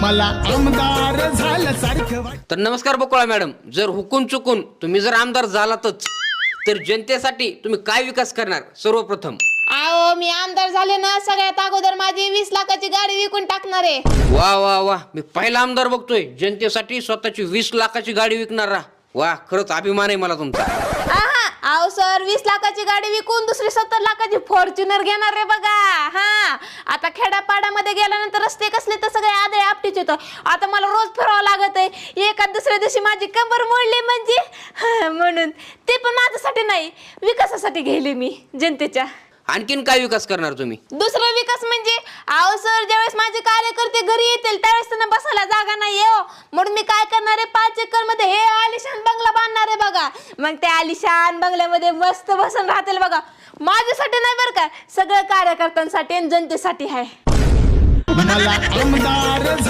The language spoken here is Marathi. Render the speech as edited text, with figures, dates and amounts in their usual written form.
मला आमदार झाल्यासारखं तर नमस्कार बकुळा मॅडम, जर हुकून चुकून तुम्ही जर आमदार झालातच तर जनतेसाठी तुम्ही काय विकास करणार? सर्वप्रथम आओ मी आमदार झाले ना सगळ्यात अगोदर माझी 20 लाखाची गाडी विकून टाकणार आहे. वा वा वा, मी पहिला आमदार बघतोय जनतेसाठी स्वतःची 20 लाखाची गाडी विकणारा. वा, खरंच अभिमान आहे मला तुमचा. आओ सर 20 लाखाची गाडी विकून दुसरी 70 लाखाची फॉर्च्युनर घेणार रे बघा. हा आता खेड्यापाड्यामध्ये गेल्यानंतर रस्ते कसले तर सगळे आदळे आपटीच येतं. आता मला रोज फिरावं लागत आहे. एका दुसऱ्या दिवशी माझी कंबर मोडली म्हणजे म्हणून ते पण माझ्यासाठी नाही, विकासासाठी गेले मी जनतेच्या. आणखीन काय विकास करणार तुम्ही? दुसरा विकास म्हणजे आओ सर ज्यावेळेस माझे कार्यकर्ते घरी येतील त्यावेळेस त्यांना बसायला जागा नाही हो, म्हणून मी काय करणार आहे 5 एकर मध्ये हे आलिशान बंगला बांधणार आहे बघा. मग त्या आलिशान बंगल्यामध्ये मस्त बसून राहतील बघा. माझ्यासाठी नाही बरं का, सगळं कार्यकर्त्यांसाठी आणि जनतेसाठी आहे. मला आमदार